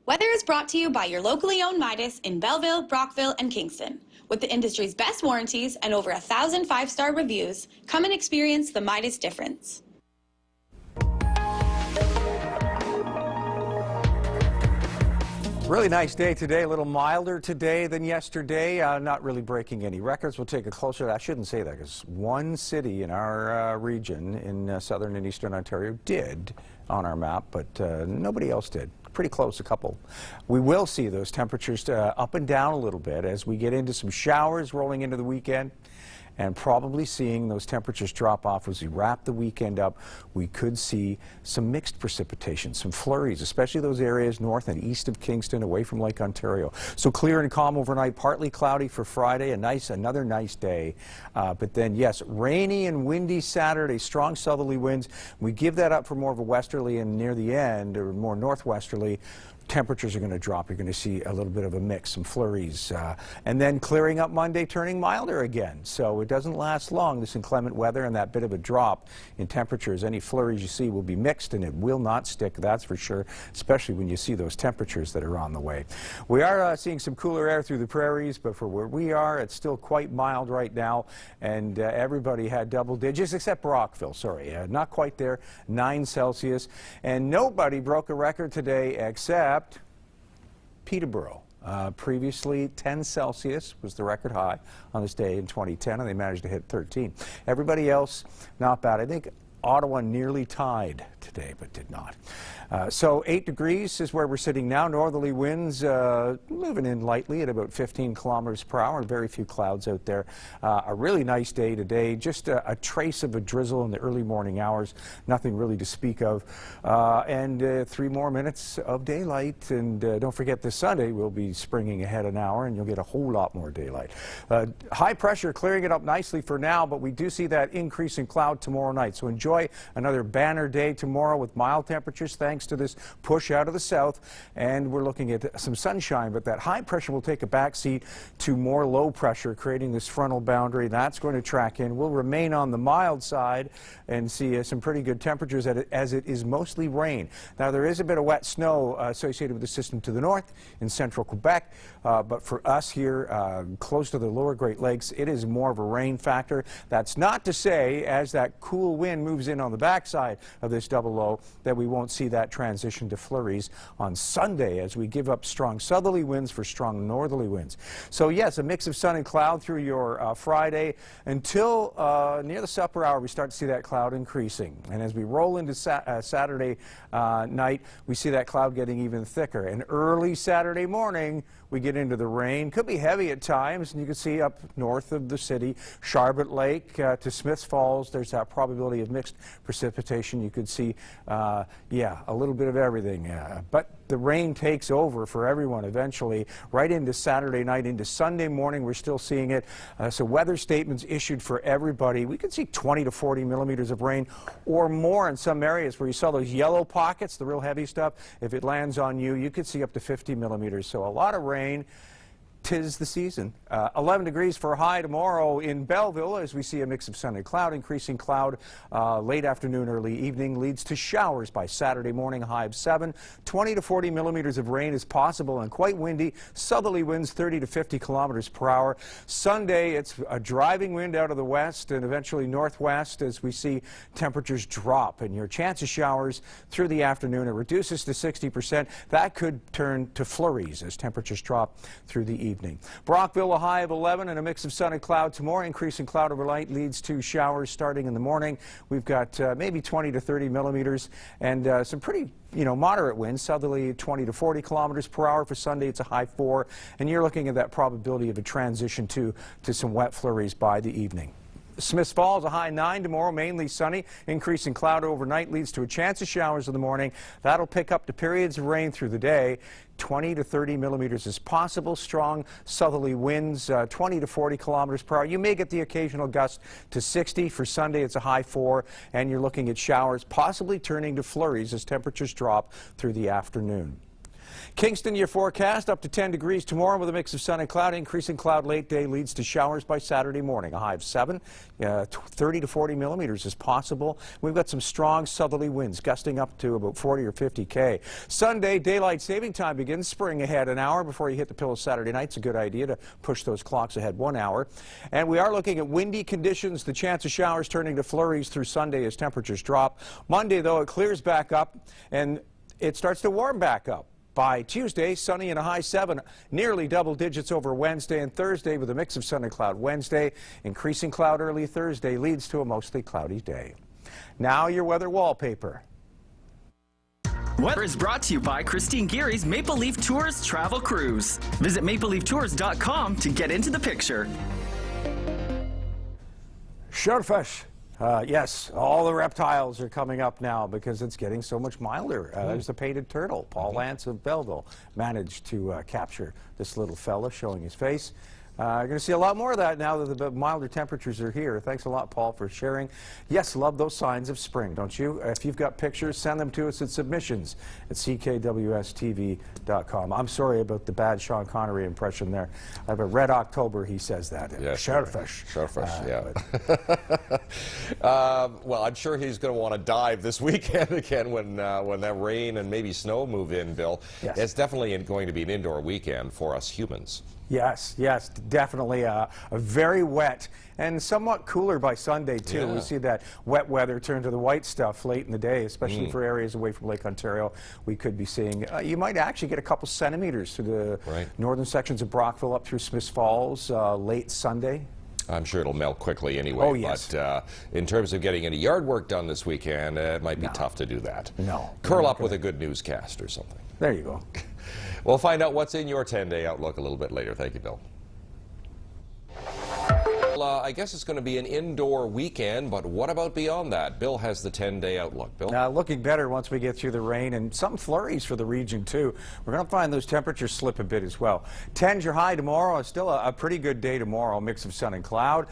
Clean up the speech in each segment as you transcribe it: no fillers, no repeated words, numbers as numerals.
Weather is brought to you by your locally owned Midas in Belleville, Brockville, and Kingston. With the industry's best warranties and over 1,000 five-star reviews, come and experience the Midas difference. Really nice day today, a little milder today than yesterday, not really breaking any records. We'll take a closer, I shouldn't say that because one city in our region in southern and eastern Ontario did on our map, but nobody else did. Pretty close, a couple. We will see those temperatures up and down a little bit as we get into some showers rolling into the weekend, and probably seeing those temperatures drop off as we wrap the weekend up. We could see some mixed precipitation, some flurries, especially those areas north and east of Kingston, away from Lake Ontario. So clear and calm overnight, partly cloudy for Friday, another nice day. But then, yes, rainy and windy Saturday, strong southerly winds. We give that up for more of a westerly, and near the end, or more northwesterly, temperatures are going to drop. You're going to see a little bit of a mix, some flurries, and then clearing up Monday, turning milder again. So it doesn't last long, this inclement weather and that bit of a drop in temperatures. Any flurries you see will be mixed, and it will not stick, that's for sure, especially when you see those temperatures that are on the way. We are seeing some cooler air through the prairies, but for where we are, it's still quite mild right now, and everybody had double digits except Brockville, sorry, not quite there, 9 Celsius, and nobody broke a record today except Peterborough. Previously 10 Celsius was the record high on this day in 2010, and they managed to hit 13. Everybody else, not bad. I think Ottawa nearly tied today, but did not. So 8 degrees is where we're sitting now. Northerly winds moving in lightly at about 15 kilometers per hour. Very few clouds out there. A really nice day today. Just a trace of a drizzle in the early morning hours. Nothing really to speak of. And 3 more minutes of daylight. And don't forget, this Sunday we'll be springing ahead an hour, and you'll get a whole lot more daylight. High pressure clearing it up nicely for now, but we do see that increase in cloud tomorrow night. So enjoy another banner day tomorrow with mild temperatures, thanks to this push out of the south, and we're looking at some sunshine, but that high pressure will take a backseat to more low pressure, creating this frontal boundary. That's going to track in. We'll remain on the mild side and see some pretty good temperatures as it is mostly rain. Now, there is a bit of wet snow associated with the system to the north in central Quebec, but for us here close to the lower Great Lakes, it is more of a rain factor. That's not to say, as that cool wind moves in on the backside of this double low, that we won't see that transition to flurries on Sunday as we give up strong southerly winds for strong northerly winds. So yes, a mix of sun and cloud through your Friday until near the supper hour. We start to see that cloud increasing, and as we roll into Saturday night, we see that cloud getting even thicker, and early Saturday morning we get into the rain. Could be heavy at times, and you can see up north of the city, Charlotte Lake to Smiths Falls, there's that probability of mixed precipitation. You could see yeah, a little bit of everything, but the rain takes over for everyone eventually right into Saturday night, into Sunday morning. We're still seeing it. So weather statements issued for everybody. We could see 20 to 40 millimeters of rain or more in some areas where you saw those yellow pockets, the real heavy stuff. If it lands on you, you could see up to 50 millimeters. So a lot of rain. 'Tis the season. 11 degrees for a high tomorrow in Belleville as we see a mix of sun and cloud. Increasing cloud late afternoon, early evening leads to showers by Saturday morning, a high of 7. 20 to 40 millimeters of rain is possible and quite windy. Southerly winds 30 to 50 kilometers per hour. Sunday, it's a driving wind out of the west and eventually northwest as we see temperatures drop, and your chance of showers through the afternoon, it reduces to 60%. That could turn to flurries as temperatures drop through the evening. Brockville, a high of 11 and a mix of sun and cloud tomorrow. Increasing cloud overnight leads to showers starting in the morning. We've got maybe 20 to 30 millimeters and some pretty moderate winds, southerly 20 to 40 kilometers per hour. For Sunday, it's a high 4, and you're looking at that probability of a transition to some wet flurries by the evening. Smiths Falls, a high 9 tomorrow, mainly sunny. Increasing cloud overnight leads to a chance of showers in the morning. That'll pick up to periods of rain through the day. 20 to 30 millimeters is possible. Strong southerly winds, 20 to 40 kilometers per hour. You may get the occasional gust to 60. For Sunday, it's a high 4, and you're looking at showers possibly turning to flurries as temperatures drop through the afternoon. Kingston, your forecast, up to 10 degrees tomorrow with a mix of sun and cloud. Increasing cloud late day leads to showers by Saturday morning. A high of 7, 30 to 40 millimeters is possible. We've got some strong southerly winds gusting up to about 40 or 50 k. Sunday, daylight saving time begins. Spring ahead an hour before you hit the pillow Saturday night. It's a good idea to push those clocks ahead 1 hour. And we are looking at windy conditions. The chance of showers turning to flurries through Sunday as temperatures drop. Monday, though, it clears back up and it starts to warm back up. By Tuesday, sunny and a high 7, nearly double digits over Wednesday and Thursday with a mix of sun and cloud Wednesday. Increasing cloud early Thursday leads to a mostly cloudy day. Now your weather wallpaper. Weather is brought to you by Christine Geary's Maple Leaf Tours Travel Cruise. Visit mapleleaftours.com to get into the picture. Shellfish. Yes, all the reptiles are coming up now because it's getting so much milder. There's the painted turtle. Paul Lance of Belleville managed to capture this little fella showing his face. You're going to see a lot more of that now that the milder temperatures are here. Thanks a lot, Paul, for sharing. Yes, love those signs of spring, don't you? If you've got pictures, send them to us at submissions at ckwstv.com. I'm sorry about the bad Sean Connery impression there. I have a red October, he says that. Yes. Shellfish. Shellfish, yeah. Well, I'm sure he's going to want to dive this weekend again when that rain and maybe snow move in, Bill. Yes. It's definitely going to be an indoor weekend for us humans. Yes, yes, definitely a very wet and somewhat cooler by Sunday, too. Yeah. We see that wet weather turn to the white stuff late in the day, especially for areas away from Lake Ontario. We could be seeing, you might actually get a couple centimeters through the northern sections of Brockville up through Smiths Falls late Sunday. I'm sure it'll melt quickly anyway. Oh, yes. But in terms of getting any yard work done this weekend, it might be tough to do that. No. Curl up with a good newscast or something. There you go. We'll find out what's in your 10-day outlook a little bit later. Thank you, Bill. I guess it's going to be an indoor weekend, but what about beyond that? Bill has the 10-day outlook. Bill? Looking better once we get through the rain and some flurries for the region, too. We're going to find those temperatures slip a bit as well. 10's your high tomorrow. It's still a pretty good day tomorrow, a mix of sun and cloud.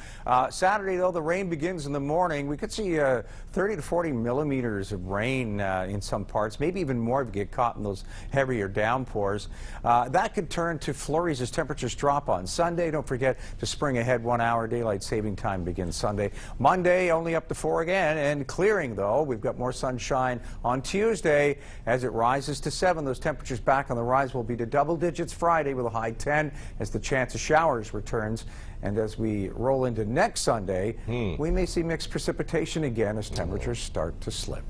Saturday, though, the rain begins in the morning. We could see 30 to 40 millimeters of rain in some parts, maybe even more if you get caught in those heavier downpours. That could turn to flurries as temperatures drop on Sunday. Don't forget to spring ahead 1 hour. Daylight saving time begins Sunday. Monday, only up to 4 again, and clearing, though. We've got more sunshine on Tuesday as it rises to 7. Those temperatures back on the rise will be to double digits Friday with a high 10 as the chance of showers returns. And as we roll into next Sunday, we may see mixed precipitation again as temperatures start to slip.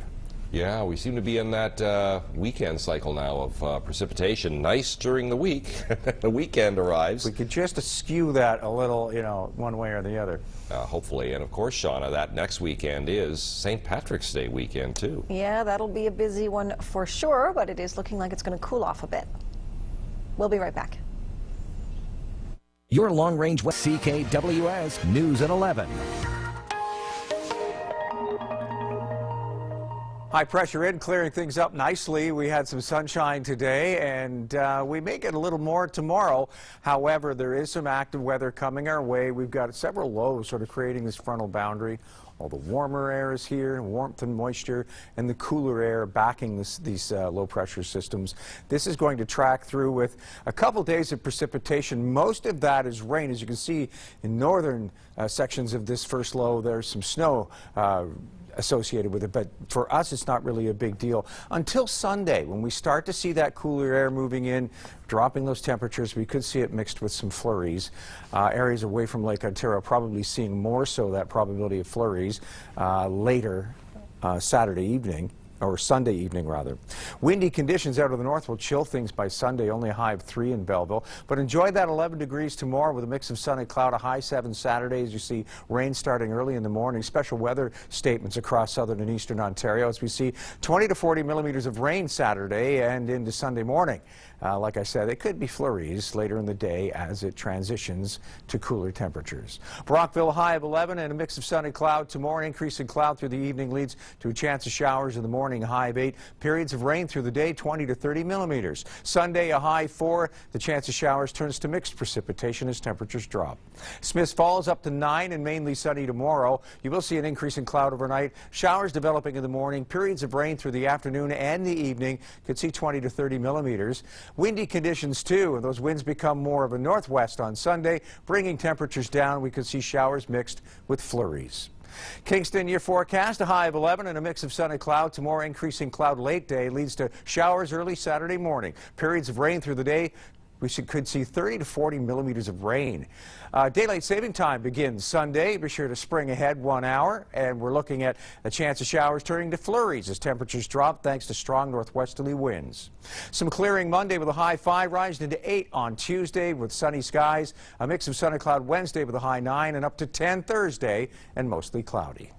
Yeah, we seem to be in that weekend cycle now of precipitation. Nice during the week. The weekend arrives. We could just skew that a little, one way or the other. Hopefully. And of course, Shauna, that next weekend is St. Patrick's Day weekend, too. Yeah, that'll be a busy one for sure, but it is looking like it's going to cool off a bit. We'll be right back. Your long-range CKWS News at 11. High pressure in, clearing things up nicely. We had some sunshine today, and we may get a little more tomorrow. However, there is some active weather coming our way. We've got several lows sort of creating this frontal boundary. All the warmer air is here, warmth and moisture, and the cooler air backing these low-pressure systems. This is going to track through with a couple days of precipitation. Most of that is rain. As you can see in northern sections of this first low, there's some snow associated with it, but for us it's not really a big deal until Sunday when we start to see that cooler air moving in, dropping those temperatures. We could see it mixed with some flurries. Areas away from Lake Ontario probably seeing more so that probability of flurries later Saturday evening. Or Sunday evening, rather. Windy conditions out of the north will chill things by Sunday, only a high of 3 in Belleville. But enjoy that 11 degrees tomorrow with a mix of sun and cloud, a high 7 Saturday as you see rain starting early in the morning. Special weather statements across southern and eastern Ontario as we see 20 to 40 millimeters of rain Saturday and into Sunday morning. Like I said, it could be flurries later in the day as it transitions to cooler temperatures. Brockville, high of 11 and a mix of sun and cloud tomorrow. Increase in cloud through the evening leads to a chance of showers in the morning. morning, high of 8. Periods of rain through the day, 20 to 30 millimeters. Sunday, a high 4. The chance of showers turns to mixed precipitation as temperatures drop. Smiths Falls up to 9 and mainly sunny tomorrow. You will see an increase in cloud overnight. Showers developing in the morning. Periods of rain through the afternoon and the evening. Could see 20 to 30 millimeters. Windy conditions too, and those winds become more of a northwest on Sunday, bringing temperatures down. We could see showers mixed with flurries. Kingston, your forecast, a high of 11 and a mix of sun and cloud. Tomorrow, increasing cloud late day leads to showers early Saturday morning. Periods of rain through the day. We could see 30 to 40 millimeters of rain. Daylight saving time begins Sunday. Be sure to spring ahead 1 hour. And we're looking at a chance of showers turning to flurries as temperatures drop thanks to strong northwesterly winds. Some clearing Monday with a high 5, rising to 8 on Tuesday with sunny skies. A mix of sun and cloud Wednesday with a high 9 and up to 10 Thursday and mostly cloudy.